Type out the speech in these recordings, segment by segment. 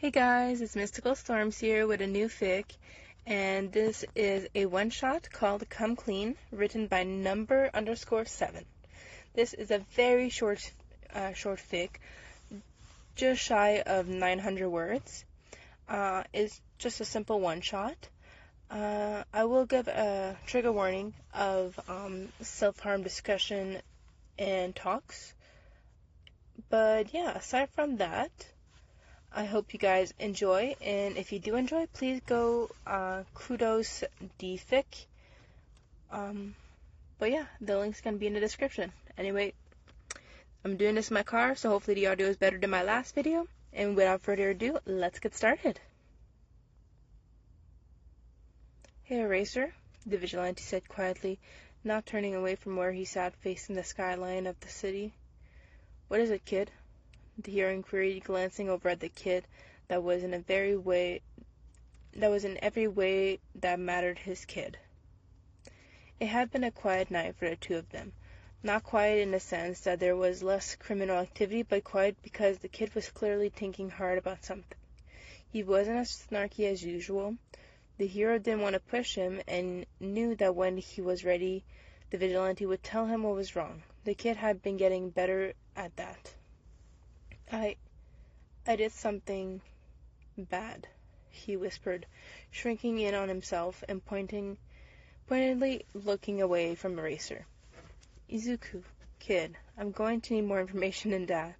Hey guys, it's MysticalStorms here with a new fic, and this is a one-shot called Come Clean, written by number_7. This is a very short fic, just shy of 900 words. It's just a simple one-shot. I will give a trigger warning of self-harm discussion and talks, but yeah, aside from that, I hope you guys enjoy, and if you do enjoy, please go kudos dfic. But yeah, the link's gonna be in the description. Anyway, I'm doing this in my car, so hopefully the audio is better than my last video. And without further ado, let's get started. Hey, Eraser, the Vigilante said quietly, not turning away from where he sat facing the skyline of the city. What is it, kid? The hero queried, glancing over at the kid that was in every way that mattered his kid. It had been a quiet night for the two of them. Not quiet in the sense that there was less criminal activity, but quiet because the kid was clearly thinking hard about something. He wasn't as snarky as usual. The hero didn't want to push him and knew that when he was ready, the Vigilante would tell him what was wrong. The kid had been getting better at that. I did something bad, he whispered, shrinking in on himself and pointedly looking away from Eraser. Izuku, kid, I'm going to need more information than that,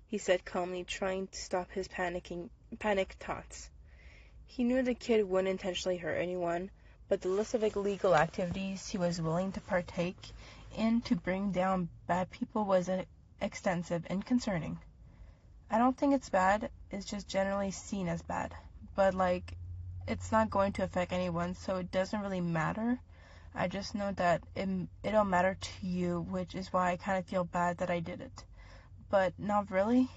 he said calmly, trying to stop his panicked thoughts. He knew the kid wouldn't intentionally hurt anyone, but the list of illegal activities he was willing to partake in to bring down bad people was extensive and concerning. I don't think it's bad, it's just generally seen as bad. But, it's not going to affect anyone, so it doesn't really matter. I just know that it'll matter to you, which is why I kind of feel bad that I did it. But not really.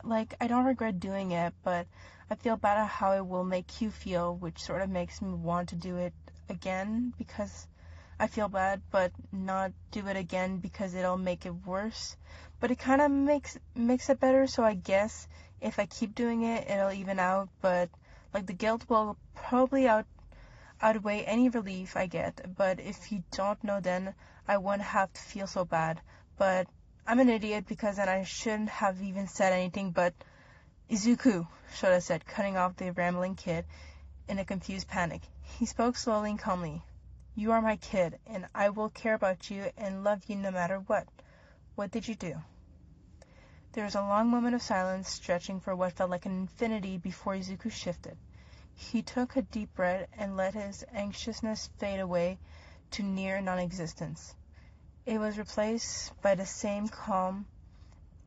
I don't regret doing it, but I feel bad at how it will make you feel, which sort of makes me want to do it again because I feel bad, but not do it again because it'll make it worse. But it kind of makes it better, so I guess if I keep doing it, it'll even out. But the guilt will probably outweigh any relief I get. But if you don't know, then I wouldn't have to feel so bad. But I'm an idiot because then I shouldn't have even said anything. But Izuku, Shota said, cutting off the rambling kid in a confused panic. He spoke slowly and calmly. You are my kid, and I will care about you and love you no matter what. What did you do? There was a long moment of silence, stretching for what felt like an infinity before Izuku shifted. He took a deep breath and let his anxiousness fade away to near non-existence. It was replaced by the same calm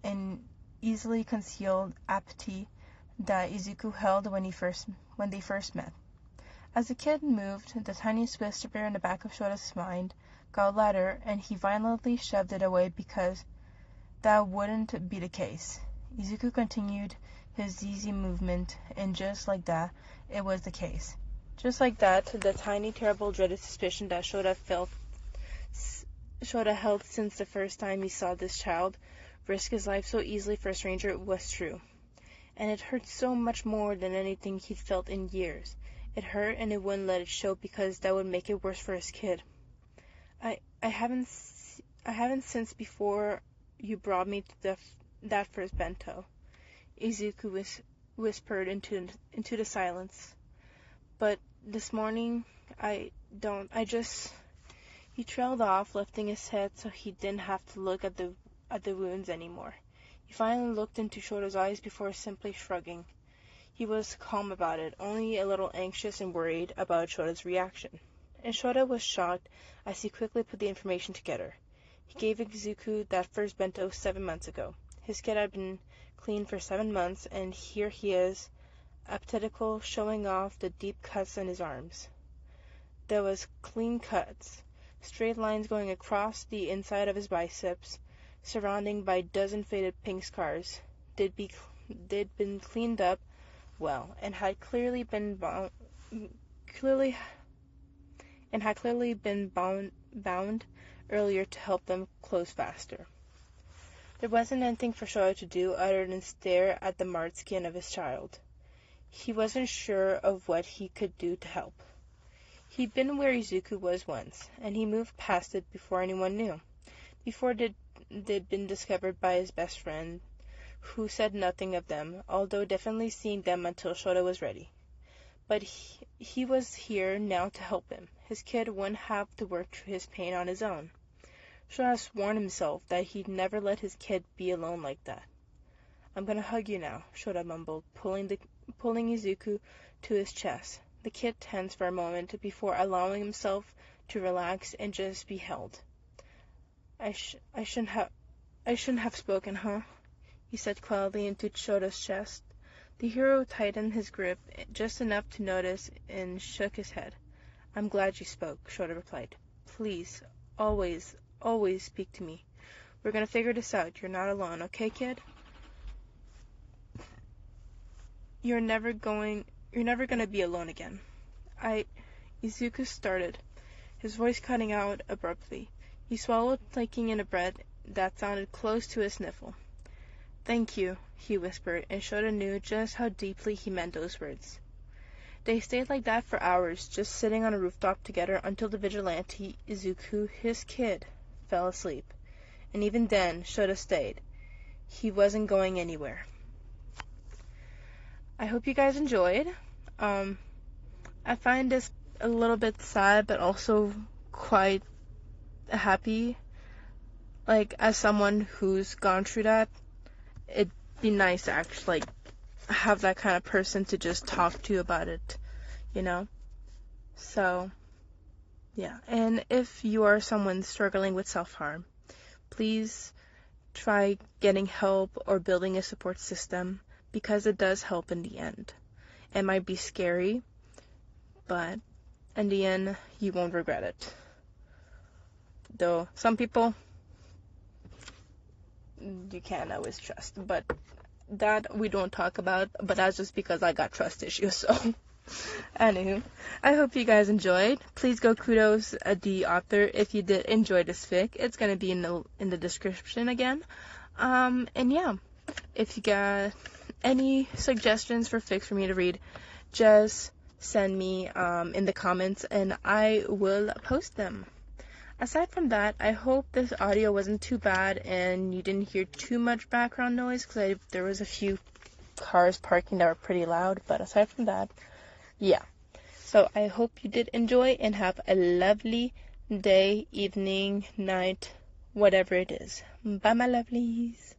and easily concealed apathy that Izuku held when they first met. As the kid moved, the tiniest whisper in the back of Shota's mind got louder, and he violently shoved it away because that wouldn't be the case. Izuku continued his easy movement, and just like that, it was the case. Just like that, the tiny, terrible, dreaded suspicion that Shota held since the first time he saw this child risk his life so easily for a stranger was true. And it hurt so much more than anything he'd felt in years. It hurt, and it wouldn't let it show because that would make it worse for his kid. I haven't since before you brought me to that first bento, Izuku whispered into the silence. But this morning, He trailed off, lifting his head so he didn't have to look at the wounds anymore. He finally looked into Shota's eyes before simply shrugging. He was calm about it, only a little anxious and worried about Shota's reaction. And Shota was shocked as he quickly put the information together. He gave Izuku that first bento 7 months ago. His kid had been clean for 7 months, and here he is, apathical, showing off the deep cuts on his arms. There was clean cuts, straight lines going across the inside of his biceps, surrounding by a dozen faded pink scars. They'd been cleaned up well, and had clearly been bound earlier to help them close faster. There wasn't anything for Shota to do other than stare at the marred skin of his child. He wasn't sure of what he could do to help. He'd been where Izuku was once, and he moved past it before anyone knew. Before they'd been discovered by his best friend, who said nothing of them, although definitely seeing them until Shota was ready. But he was here now to help him. His kid wouldn't have to work through his pain on his own. Shota swore himself that he'd never let his kid be alone like that. "I'm gonna hug you now," Shota mumbled, pulling Izuku to his chest. The kid tensed for a moment before allowing himself to relax and just be held. I shouldn't have spoken, huh?" he said quietly into Shota's chest. The hero tightened his grip just enough to notice and shook his head. "I'm glad you spoke," Shota replied. "Please, always, always speak to me. We're gonna figure this out. You're not alone, okay, kid? You're never gonna be alone again." Izuku started, his voice cutting out abruptly. He swallowed, taking in a breath that sounded close to a sniffle. "Thank you," he whispered, and Shota knew just how deeply he meant those words. They stayed like that for hours, just sitting on a rooftop together until the Vigilante, Izuku, his kid, fell asleep. And even then, Shota stayed. He wasn't going anywhere. I hope you guys enjoyed. I find this a little bit sad, but also quite happy. Like, as someone who's gone through that, it'd be nice to actually, have that kind of person to just talk to about it, you know? So, yeah. And if you are someone struggling with self-harm, please try getting help or building a support system, because it does help in the end. It might be scary, but in the end, you won't regret it. Though some people you can't always trust, but that we don't talk about, but that's just because I got trust issues. So anywho, I hope you guys enjoyed. Please go kudos the author if you did enjoy this fic. It's gonna be in the description again. And yeah, if you got any suggestions for fics for me to read, just send me in the comments and I will post them. Aside from that, I hope this audio wasn't too bad and you didn't hear too much background noise, because there was a few cars parking that were pretty loud, but aside from that, yeah. So I hope you did enjoy and have a lovely day, evening, night, whatever it is. Bye, my lovelies.